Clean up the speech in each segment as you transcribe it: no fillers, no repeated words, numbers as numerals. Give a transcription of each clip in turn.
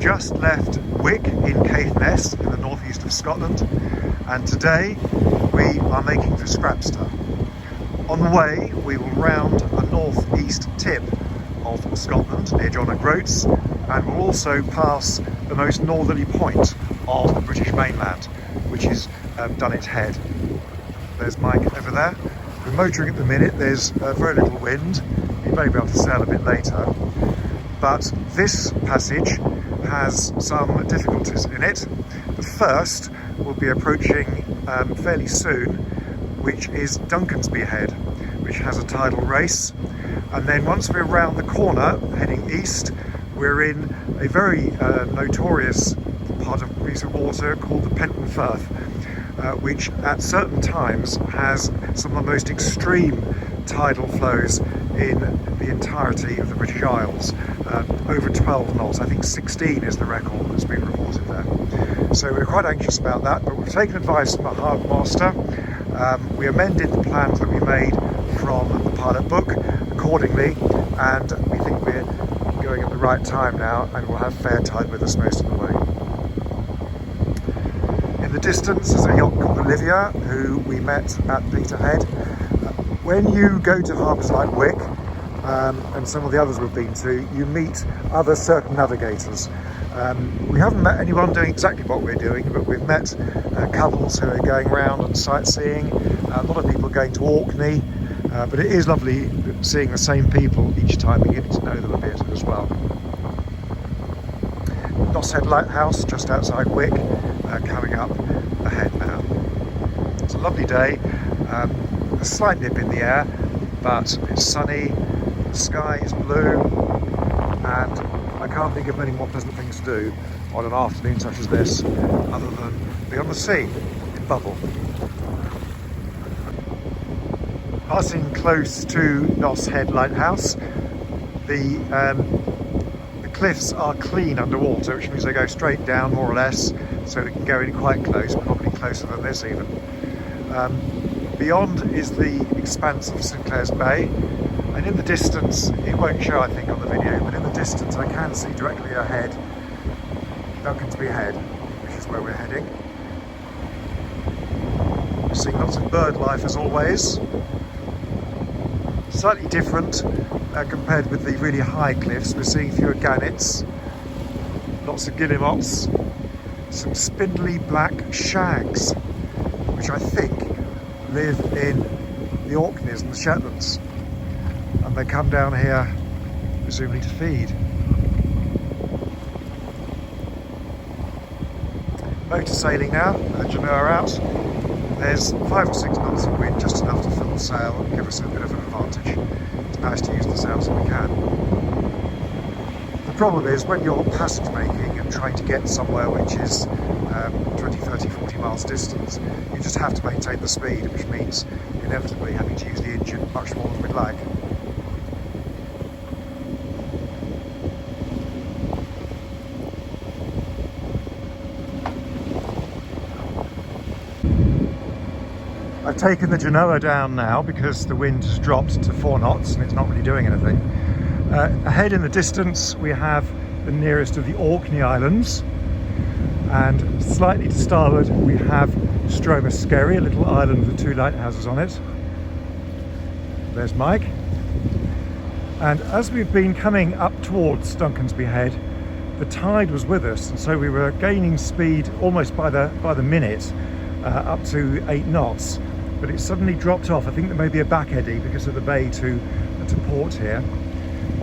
just left Wick in Caithness in the northeast of Scotland, and today we are making for Scrapster. On the way we will round the northeast tip of Scotland near John O'Groats, and we'll also pass the most northerly point of the British mainland, which is Dunnet Head. There's Mike over there. We're motoring at the minute, there's very little wind. You may be able to sail a bit later, but this passage has some difficulties in it. The first we'll be approaching fairly soon, which is Duncansby Head, which has a tidal race. And then once we're round the corner heading east, we're in a very notorious part of piece of water called the Pentand Firth, which at certain times has some of the most extreme tidal flows in the entirety of the British Isles. Over 12 knots, I think 16 is the record that's been reported there. So we're quite anxious about that, but we've taken advice from our harbour master. We amended the plans that we made from the pilot book accordingly, and we think we're going at the right time now, and we'll have fair tide with us most of the way. In the distance is a yacht called Olivia, who we met at Peterhead. When you go to harbours like Wick, and some of the others we've been to, you meet other circumnavigators. We haven't met anyone doing exactly what we're doing, but we've met couples who are going around and sightseeing, a lot of people going to Orkney, but it is lovely seeing the same people each time and getting to know them a bit as well. Nos Head Lighthouse, just outside Wick, coming up ahead now. It's a lovely day, a slight nip in the air, but it's sunny, the sky is blue, and I can't think of many more pleasant things to do on an afternoon such as this, other than be on the sea in Bubble. Passing close to Nos Head Lighthouse, the cliffs are clean underwater, which means they go straight down more or less, so we can go in quite close, probably closer than this even. Beyond is the expanse of St Clair's Bay, and in the distance, it won't show I think on the video, but in the distance I can see directly ahead Duncansby Head, which is where we're heading. We're seeing lots of bird life as always. Slightly different compared with the really high cliffs. We're seeing fewer gannets, lots of guillemots, some spindly black shags, which I think live in the Orkneys and the Shetlands, and they come down here presumably to feed. Motor sailing now with the genoa out. There's 5 or 6 knots of wind, just enough to fill the sail and give us a bit of an advantage. It's nice to use the sails if we can. The problem is when you're passage making and trying to get somewhere which is 20, 30, 40 miles distance, you just have to maintain the speed, which means inevitably having to use the engine much more than we'd like. I've taken the genoa down now because the wind has dropped to 4 knots and it's not really doing anything. Ahead in the distance we have the nearest of the Orkney Islands, and slightly to starboard we have Stroma, a little island with 2 lighthouses on it. There's Mike. And as we've been coming up towards Duncansby Head, the tide was with us, and so we were gaining speed almost by the minute, up to 8 knots. But it suddenly dropped off. I think there may be a back eddy because of the bay to port here.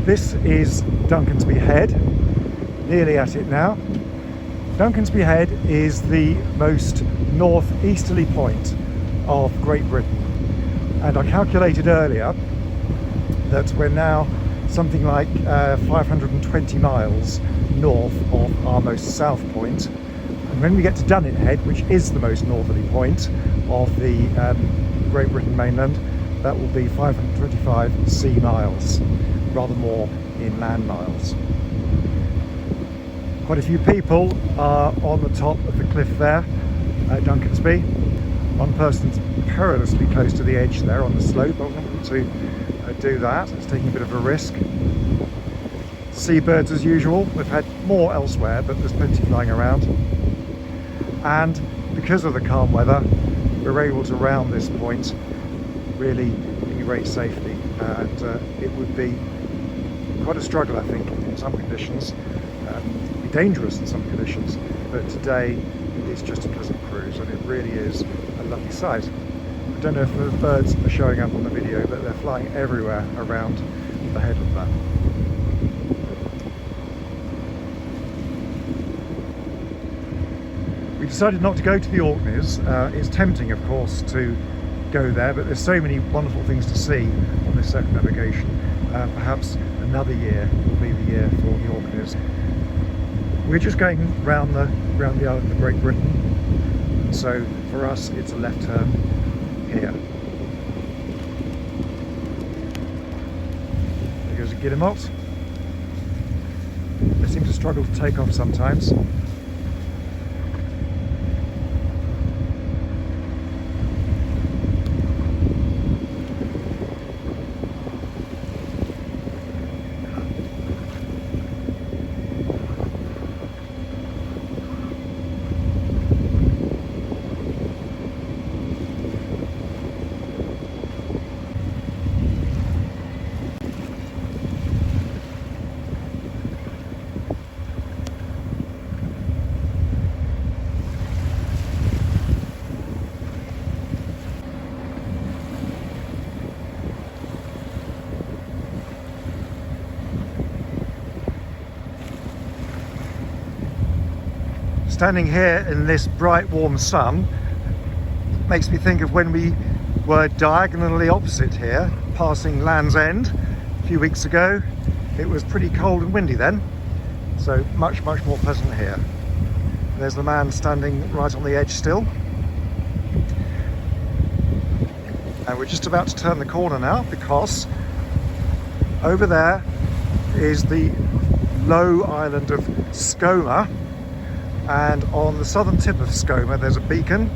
This is Duncansby Head, nearly at it now. Duncansby Head is the most northeasterly point of Great Britain, and I calculated earlier that we're now something like 520 miles north of our most south point. And when we get to Dunnet Head, which is the most northerly point of the Great Britain mainland, that will be 525 sea miles, rather more in land miles. Quite a few people are on the top of the cliff there at Duncansby. One person's perilously close to the edge there on the slope. I want to do that. It's taking a bit of a risk. Seabirds as usual. We've had more elsewhere, but there's plenty flying around. And because of the calm weather, we're able to round this point really in great safety. And it would be quite a struggle, I think, in some conditions. It would be dangerous in some conditions, but today it's just a pleasant cruise, and it really is a lovely sight. I don't know if the birds are showing up on the video, but they're flying everywhere around the headland there. We decided not to go to the Orkneys. It's tempting, of course, to go there, but there's so many wonderful things to see on this circumnavigation. Perhaps another year will be the year for the Orkneys. We're just going round the island of Great Britain, so for us it's a left turn here. There goes a guillemot. They seem to struggle to take off sometimes. Standing here in this bright warm sun makes me think of when we were diagonally opposite here, passing Land's End a few weeks ago. It was pretty cold and windy then, so much more pleasant here. There's the man standing right on the edge still. And we're just about to turn the corner now, because over there is the low island of Skomer. And on the southern tip of Skomer there's a beacon,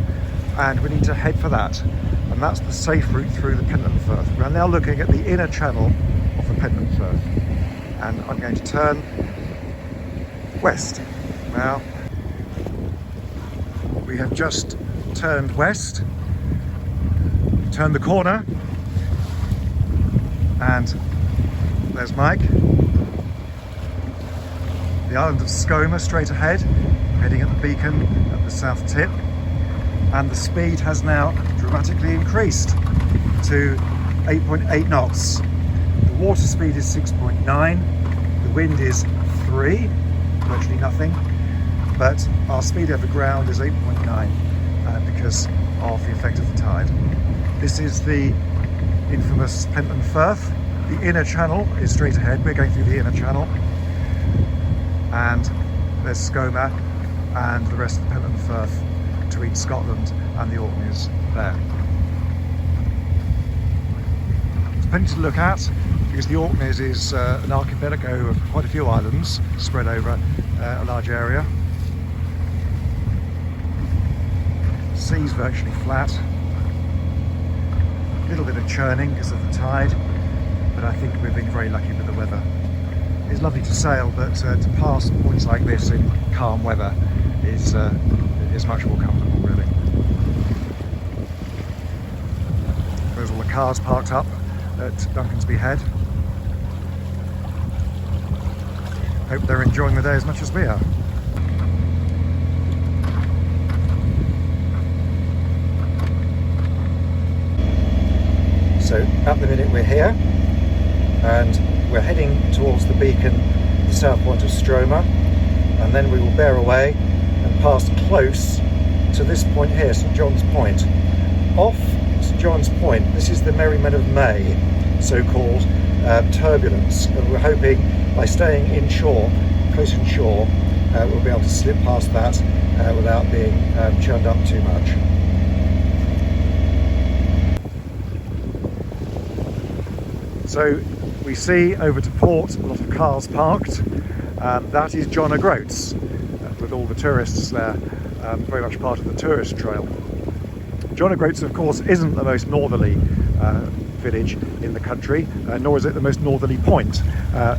and we need to head for that, and that's the safe route through the Pentand Firth. We're now looking at the inner channel of the Pentand Firth, and I'm going to turn west now. We have just turned west, turned the corner, and there's Mike. The island of Skomer straight ahead, heading at the beacon at the south tip, and the speed has now dramatically increased to 8.8 knots. The water speed is 6.9, the wind is 3, virtually nothing, but our speed over ground is 8.9 because of the effect of the tide. This is the infamous Pentand Firth. The inner channel is straight ahead. We're going through the inner channel, and there's Skomer and the rest of the Pentand Firth between Scotland and the Orkneys there. There's plenty to look at, because the Orkneys is an archipelago of quite a few islands spread over a large area. Sea's virtually flat. A little bit of churning because of the tide, but I think we've been very lucky with the weather. It's lovely to sail, but to pass points like this in calm weather is much more comfortable, really. There's all the cars parked up at Duncansby Head. Hope they're enjoying the day as much as we are. So at the minute we're here, and we're heading towards the beacon, the south point of Stroma, and then we will bear away and pass close to this point here, St John's Point. Off St John's Point, this is the Merry Men of May, so-called turbulence, and we're hoping by staying inshore, close inshore, we'll be able to slip past that without being churned up too much. So we see over to port a lot of cars parked. That is John O'Groats, with all the tourists there, very much part of the tourist trail. John O'Groats, of course, isn't the most northerly village in the country, nor is it the most northerly point.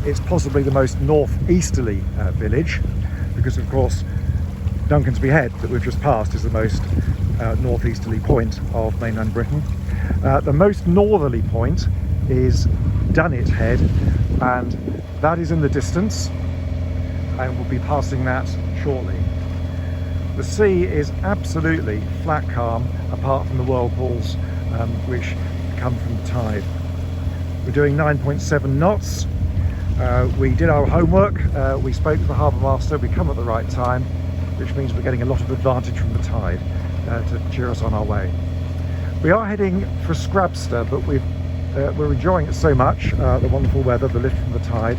It's possibly the most northeasterly village, because of course Duncansby Head that we've just passed is the most northeasterly point of mainland Britain. The most northerly point is Dunnet Head, and that is in the distance, and we'll be passing that shortly. The sea is absolutely flat calm, apart from the whirlpools which come from the tide. We're doing 9.7 knots. We did our homework, we spoke to the harbour master, we come at the right time, which means we're getting a lot of advantage from the tide to cheer us on our way. We are heading for Scrabster, but we're enjoying it so much, the wonderful weather, the lift from the tide.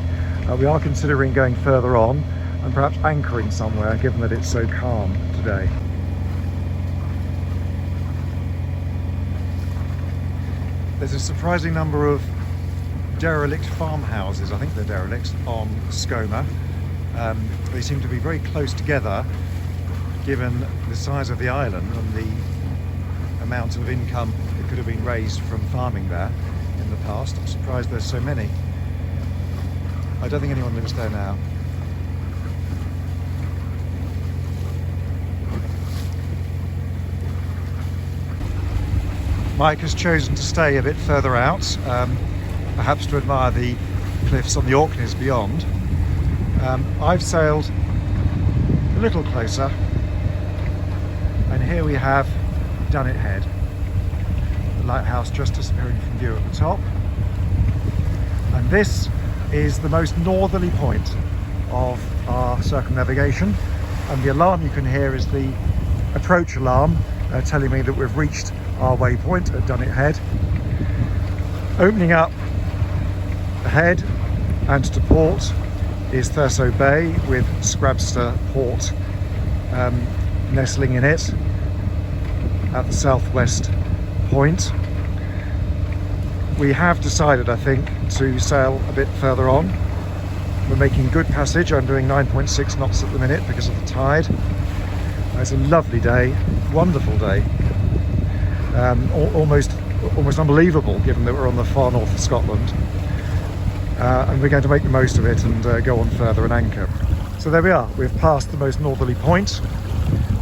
We are considering going further on and perhaps anchoring somewhere, given that it's so calm today. There's a surprising number of derelict farmhouses, I think they're derelict, on Skomer. They seem to be very close together, given the size of the island and the amount of income that could have been raised from farming there in the past. I'm surprised there's so many. I don't think anyone lives there now. Mike has chosen to stay a bit further out, perhaps to admire the cliffs on the Orkneys beyond. I've sailed a little closer, and here we have Dunnet Head, the lighthouse just disappearing from view at the top. And this is the most northerly point of our circumnavigation, and the alarm you can hear is the approach alarm telling me that we've reached our waypoint at Dunnet Head. Opening up ahead and to port is Sandside Bay with Scrabster Port nestling in it at the southwest point. We have decided, I think, to sail a bit further on. We're making good passage. I'm doing 9.6 knots at the minute because of the tide. It's a lovely day, wonderful day. Almost unbelievable, given that we're on the far north of Scotland. And we're going to make the most of it and go on further and anchor. So there we are. We've passed the most northerly point.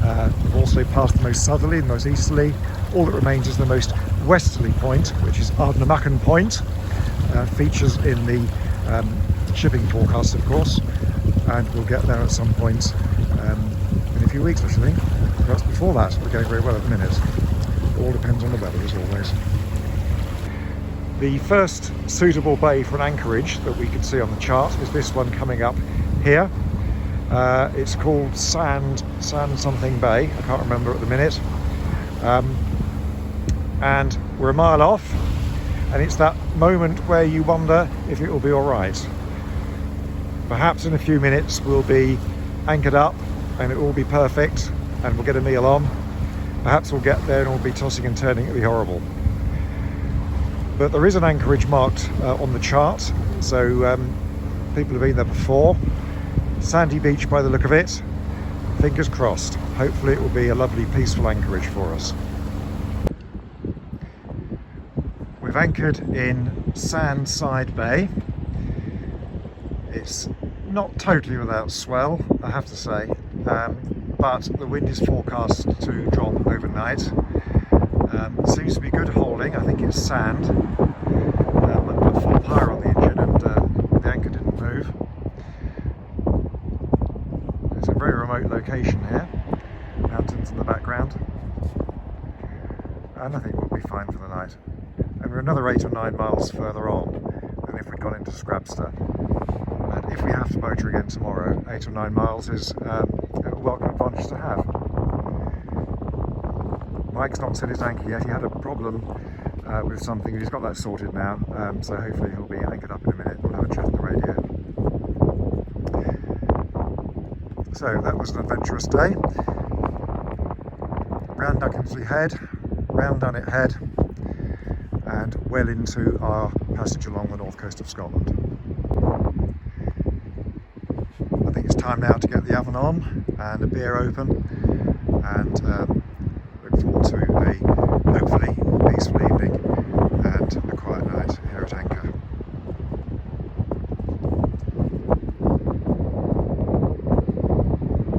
We've also passed the most southerly, the most easterly. All that remains is the most westerly point, which is Ardnamurchan Point. Features in the shipping forecast, of course, and we'll get there at some point in a few weeks, I should think. Perhaps before that. We're going very well at the minute. It all depends on the weather, as always. The first suitable bay for an anchorage that we can see on the chart is this one coming up here. It's called Sand something Bay. I can't remember at the minute. And we're a mile off, and it's that moment where you wonder if it will be all right. Perhaps in a few minutes we'll be anchored up and it will be perfect and we'll get a meal on. Perhaps we'll get there and we'll be tossing and turning, it'll be horrible. But there is an anchorage marked on the chart, so people have been there before. Sandy beach by the look of it. Fingers crossed. Hopefully it will be a lovely peaceful anchorage for us. We've anchored in Sandside Bay. It's not totally without swell, I have to say, but the wind is forecast to drop overnight. Seems to be good holding. I think it's sand. I put full power on the engine and the anchor didn't move. It's a very remote location here, mountains in the background, and I think we'll be fine for the night. And we're another 8 or 9 miles further on than if we'd gone into Scrabster. And if we have to motor again tomorrow, 8 or 9 miles is a welcome advantage to have. Mike's not set his anchor yet. He had a problem with something. He's got that sorted now, so hopefully he'll be anchored up in a minute. We'll have a chat on the radio. So that was an adventurous day. Round Duncansby Head, round Dunnet Head, and well into our passage along the north coast of Scotland. I think it's time now to get the oven on and a beer open, and look forward to a hopefully peacefully